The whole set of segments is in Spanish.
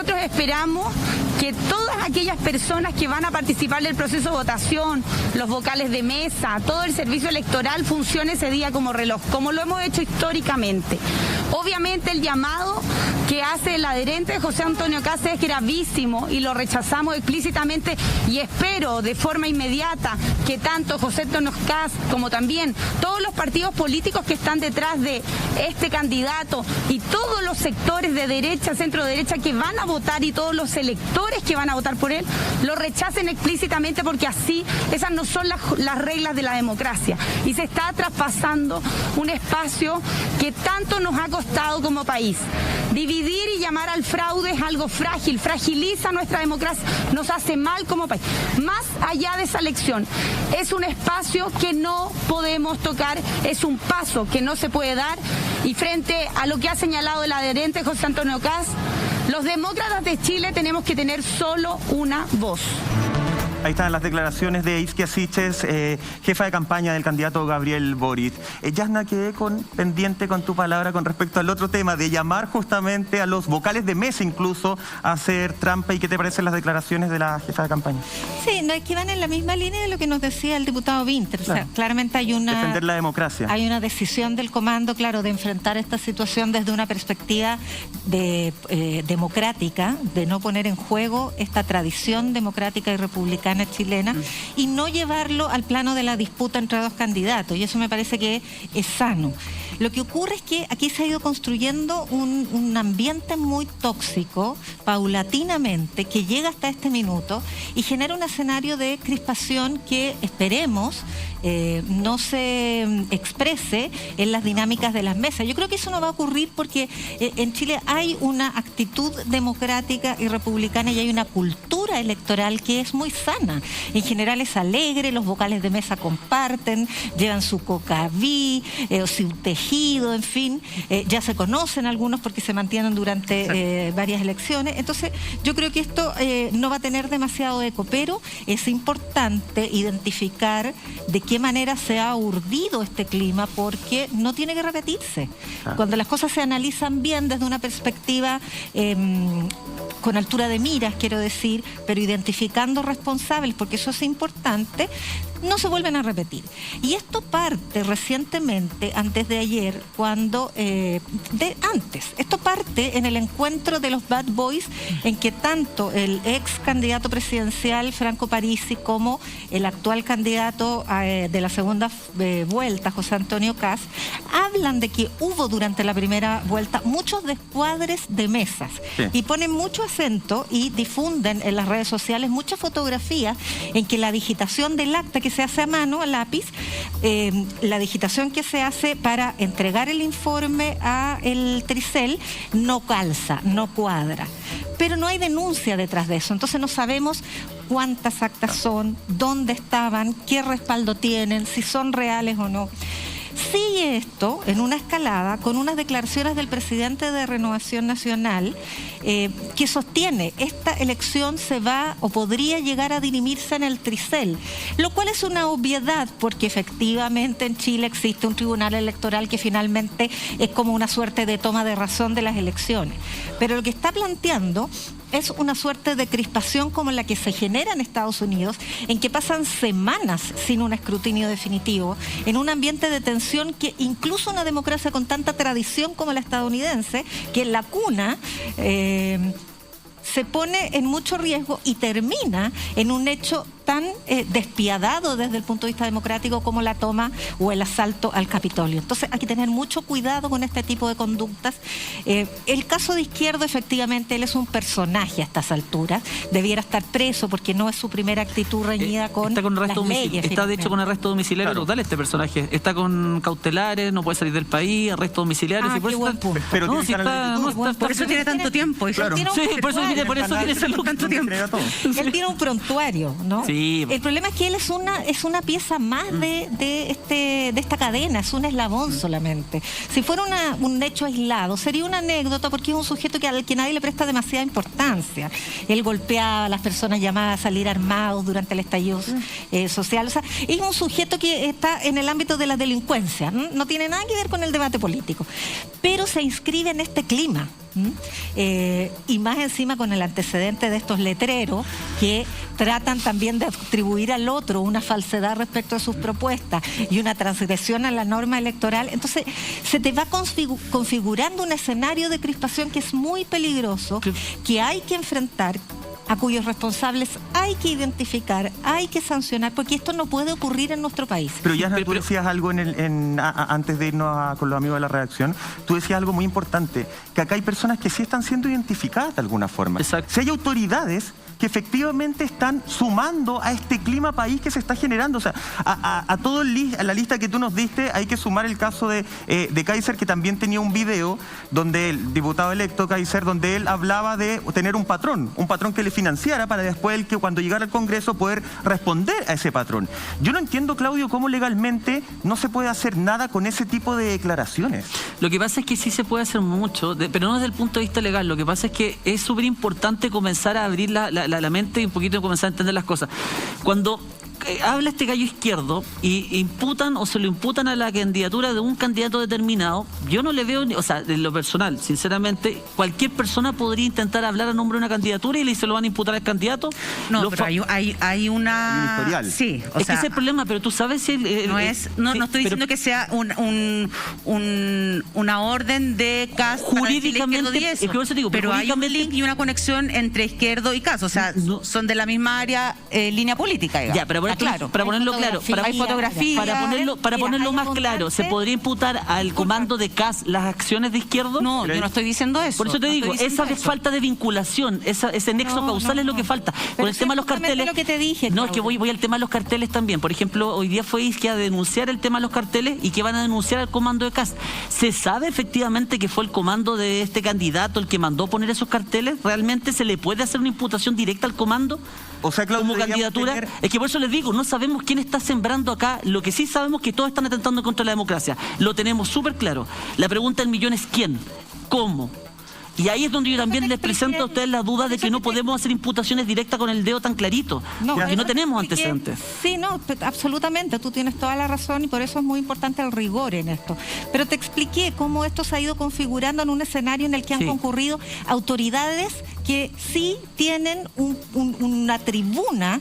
nosotros esperamos que todas aquellas personas que van a participar del proceso de votación, los vocales de mesa, todo el servicio electoral funcione ese día como reloj, como lo hemos hecho históricamente. Obviamente el llamado que hace el adherente José Antonio Kast es gravísimo y lo rechazamos explícitamente, y espero de forma inmediata que tanto José Antonio Kast como también todos los partidos políticos que están detrás de este candidato y todos los sectores de derecha, centro derecha que van a votar y todos los electores que van a votar por él, lo rechacen explícitamente, porque así esas no son las reglas de la democracia y se está traspasando un espacio que tanto nos ha costado como país. Dividir y llamar al fraude es algo frágil, fragiliza nuestra democracia, nos hace mal como país. Más allá de esa elección, es un espacio que no podemos tocar, es un paso que no se puede dar, y frente a lo que ha señalado el adherente José Antonio Kast, los demócratas de Chile tenemos que tener solo una voz. Ahí están las declaraciones de Isquia Siches, jefa de campaña del candidato Gabriel Boric. Yasna, quedé pendiente con tu palabra con respecto al otro tema, de llamar justamente a los vocales de mesa incluso a hacer trampa. ¿Y qué te parecen las declaraciones de la jefa de campaña? Sí, no, es que van en la misma línea de lo que nos decía el diputado Winter. Claro. O sea, claramente hay una... defender la democracia. Hay una decisión del comando, claro, de enfrentar esta situación desde una perspectiva democrática, de no poner en juego esta tradición democrática y republicana chilena y no llevarlo al plano de la disputa entre dos candidatos, y eso me parece que es sano. Lo que ocurre es que aquí se ha ido construyendo un ambiente muy tóxico, paulatinamente, que llega hasta este minuto y genera un escenario de crispación que esperemos no se exprese en las dinámicas de las mesas. Yo creo que eso no va a ocurrir porque en Chile hay una actitud democrática y republicana y hay una cultura electoral que es muy sana. En general es alegre, los vocales de mesa comparten, llevan su cocaví o su tejido, en fin, ya se conocen algunos porque se mantienen durante varias elecciones. Entonces yo creo que esto no va a tener demasiado eco, pero es importante identificar de qué manera se ha urdido este clima, porque no tiene que repetirse. Cuando las cosas se analizan bien desde una perspectiva con altura de miras, quiero decir, pero identificando responsables, porque eso es importante, no se vuelven a repetir. Y esto parte recientemente, antes de ayer, esto parte en el encuentro de los Bad Boys, en que tanto el ex candidato presidencial Franco Parisi como el actual candidato de la segunda vuelta, José Antonio Kast, hablan de que hubo durante la primera vuelta muchos descuadres de mesas, y ponen mucho acento y difunden en las redes sociales muchas fotografías en que la digitación del acta que se hace a mano, a lápiz, la digitación que se hace para entregar el informe a el Tricel no calza, no cuadra. Pero no hay denuncia detrás de eso, entonces no sabemos cuántas actas son, dónde estaban, qué respaldo tienen, si son reales o no. Sigue esto en una escalada con unas declaraciones del presidente de Renovación Nacional que sostiene esta elección se va o podría llegar a dirimirse en el Tricel, lo cual es una obviedad porque efectivamente en Chile existe un tribunal electoral que finalmente es como una suerte de toma de razón de las elecciones. Pero lo que está planteando es una suerte de crispación como la que se genera en Estados Unidos, en que pasan semanas sin un escrutinio definitivo, en un ambiente de tensión que incluso una democracia con tanta tradición como la estadounidense, que en la cuna se pone en mucho riesgo y termina en un hecho tan despiadado desde el punto de vista democrático como la toma o el asalto al Capitolio. Entonces hay que tener mucho cuidado con este tipo de conductas. El caso de Izquierdo, efectivamente, él es un personaje a estas alturas, debiera estar preso porque no es su primera actitud reñida con las leyes. Está de hecho con arresto domiciliario total este personaje, está con cautelares, no puede salir del país, arresto domiciliario. Qué buen punto. Pero no, si por eso tiene tanto tiempo. Claro. Por eso tiene tanto tiempo. Él tiene un prontuario, ¿no? Sí. El problema es que él es una pieza más de esta cadena, es un eslabón solamente. Si fuera un hecho aislado, sería una anécdota porque es un sujeto al que nadie le presta demasiada importancia. Él golpeaba a las personas llamadas a salir armados durante el estallido social. O sea, es un sujeto que está en el ámbito de la delincuencia, no tiene nada que ver con el debate político, pero se inscribe en este clima y más encima con el antecedente de estos letreros que tratan también de atribuir al otro una falsedad respecto a sus propuestas y una transgresión a la norma electoral. Entonces se te va configurando un escenario de crispación que es muy peligroso, que hay que enfrentar, a cuyos responsables hay que identificar, hay que sancionar, porque esto no puede ocurrir en nuestro país. Pero ya tú decías algo antes de irnos con los amigos de la redacción, tú decías algo muy importante, que acá hay personas que sí están siendo identificadas de alguna forma. Exacto. Si hay autoridades que efectivamente están sumando a este clima país que se está generando. O sea, a la lista que tú nos diste hay que sumar el caso de Kaiser, que también tenía un video donde el diputado electo Kaiser, donde él hablaba de tener un patrón que le financiara para después él, que cuando llegara al Congreso, poder responder a ese patrón. Yo no entiendo, Claudio, cómo legalmente no se puede hacer nada con ese tipo de declaraciones. Lo que pasa es que sí se puede hacer mucho, pero no desde el punto de vista legal. Lo que pasa es que es súper importante comenzar a abrir la mente y un poquito comenzar a entender las cosas. Cuando habla este gallo izquierdo y imputan o se lo imputan a la candidatura de un candidato determinado, yo no le veo, o sea, en lo personal, sinceramente, cualquier persona podría intentar hablar a nombre de una candidatura y se lo van a imputar al candidato. No, pero hay una... historial. Sí, es que ese es el problema, pero tú sabes si... no estoy diciendo que sea una orden de Kast jurídicamente, pero hay un link y una conexión entre Izquierdo y Kast, o sea, son de la misma área, línea política, digamos. Ya, pero para ponerlo claro, hay fotografía, para ponerlo más claro, ¿se podría imputar al comando de Kast las acciones de Izquierdo? No, yo no estoy diciendo eso. Por eso te digo, esa falta de vinculación, ese nexo causal es lo que falta. Con el tema de los carteles. Lo que te dije, no, es que voy al tema de los carteles también. Por ejemplo, hoy día fue Isquia a denunciar el tema de los carteles y que van a denunciar al comando de Kast. ¿Se sabe efectivamente que fue el comando de este candidato el que mandó poner esos carteles? ¿Realmente se le puede hacer una imputación directa al comando? O sea, Claudio, como candidatura, es que por eso les digo, no sabemos quién está sembrando acá. Lo que sí sabemos es que todos están atentando contra la democracia. Lo tenemos súper claro. La pregunta del millón es ¿quién? ¿Cómo? Y ahí es donde yo también les presento a ustedes la duda de que no podemos hacer imputaciones directas con el dedo tan clarito, porque no tenemos antecedentes. Sí, no, absolutamente, tú tienes toda la razón y por eso es muy importante el rigor en esto. Pero te expliqué cómo esto se ha ido configurando en un escenario en el que han concurrido autoridades que sí tienen una tribuna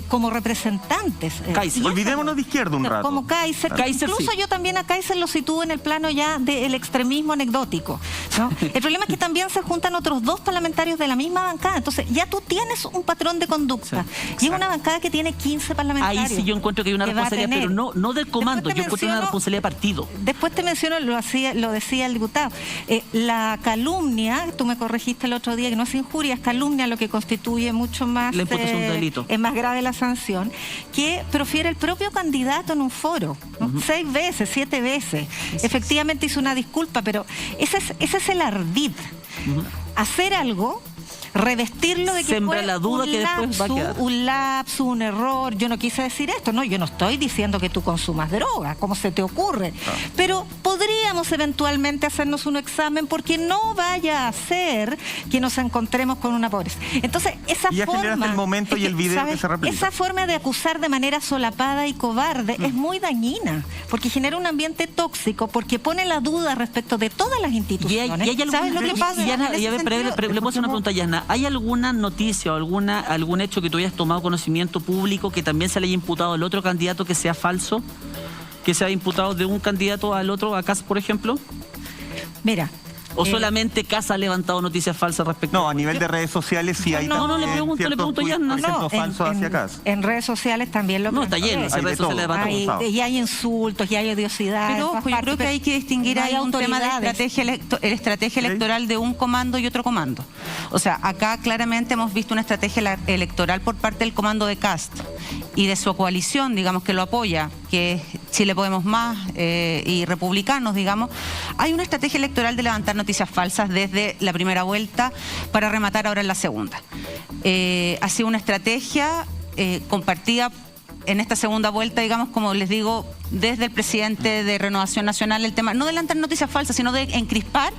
como representantes. Olvidémonos de Izquierdo un rato. Como Kaiser incluso yo también a Kaiser lo sitúo en el plano ya del extremismo anecdótico, ¿no? El problema es que también se juntan otros dos parlamentarios de la misma bancada, entonces ya tú tienes un patrón de conducta y es una bancada que tiene 15 parlamentarios. Ahí sí yo encuentro que hay una responsabilidad, pero no del comando, yo encuentro una responsabilidad de partido. Después te menciono, lo decía el diputado, la calumnia, tú me corregiste el otro día que no es injuria, es calumnia, lo que constituye mucho más, la imputación de delito. Es más grave la sanción, que profiere el propio candidato en un foro, ¿no? 6 veces, 7 veces. Efectivamente hizo una disculpa, pero ese es el ardid. Hacer algo, revestirlo de que sembra fue la duda que después va a quedar. Un lapso, un error. Yo no quise decir esto, no, yo no estoy diciendo que tú consumas droga, ¿cómo se te ocurre? Pero podríamos eventualmente hacernos un examen porque no vaya a ser que nos encontremos con una pobreza. Entonces, esa y ya forma... generaste el momento y el video, ¿sabes? Que se replica. Esa forma de acusar de manera solapada y cobarde es muy dañina, porque genera un ambiente tóxico, porque pone la duda respecto de todas las instituciones. ¿Sabes lo que pasa? Le puedo hacer una pregunta, Yasna. ¿Hay alguna noticia o algún hecho que tú hayas tomado conocimiento público que también se le haya imputado al otro candidato que sea falso? ¿Que se haya imputado de un candidato al otro, a Kast, por ejemplo? Mira... ¿O solamente Kast ha levantado noticias falsas respecto? No, a nivel de redes sociales sí hay no, le pregunto ya. En redes sociales también lo está lleno, en redes sociales y hay insultos, y hay odiosidades. Pero ojo, yo creo que hay que distinguir ahí un tema de estrategia electoral de un comando y otro comando. O sea, acá claramente hemos visto una estrategia electoral por parte del comando de Kast y de su coalición, digamos, que lo apoya, que es Chile Podemos Más y Republicanos, digamos. Hay una estrategia electoral de levantar noticias falsas desde la primera vuelta para rematar ahora en la segunda. Ha sido una estrategia compartida en esta segunda vuelta, digamos, como les digo, desde el presidente de Renovación Nacional, el tema no de levantar noticias falsas, sino de encrispar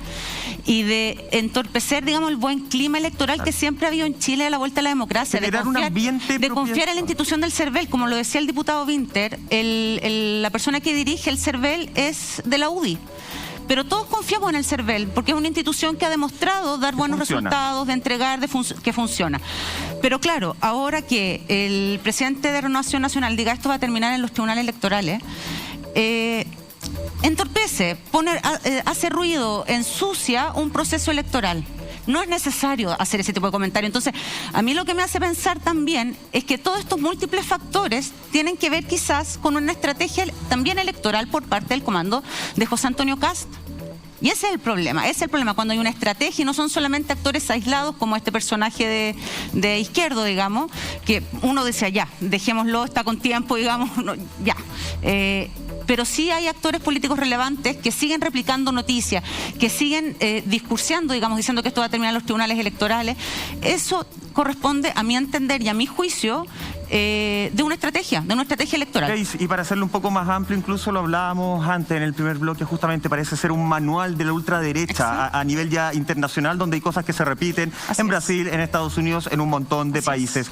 y de entorpecer, digamos, el buen clima electoral que siempre ha habido en Chile a la vuelta a la democracia, de confiar en la institución del CERVEL, como lo decía el diputado Winter, la persona que dirige el CERVEL es de la UDI. pero todos confiamos en el CERVEL, porque es una institución que ha demostrado dar buenos resultados, de entregar, que funciona. Pero claro, ahora que el presidente de Renovación Nacional diga esto va a terminar en los tribunales electorales, entorpece, hace ruido, ensucia un proceso electoral. No es necesario hacer ese tipo de comentario. Entonces, a mí lo que me hace pensar también es que todos estos múltiples factores tienen que ver quizás con una estrategia también electoral por parte del comando de José Antonio Kast. Y ese es el problema, cuando hay una estrategia y no son solamente actores aislados como este personaje de Izquierdo, digamos, que uno decía, ya, dejémoslo, está con tiempo, digamos, no, ya. Pero sí hay actores políticos relevantes que siguen replicando noticias, que siguen discursiando, digamos, diciendo que esto va a terminar en los tribunales electorales. Eso corresponde, a mi entender y a mi juicio, de una estrategia electoral. Y para hacerlo un poco más amplio, incluso lo hablábamos antes en el primer bloque, justamente parece ser un manual de la ultraderecha a nivel ya internacional, donde hay cosas que se repiten en Brasil, en Estados Unidos, en un montón de países.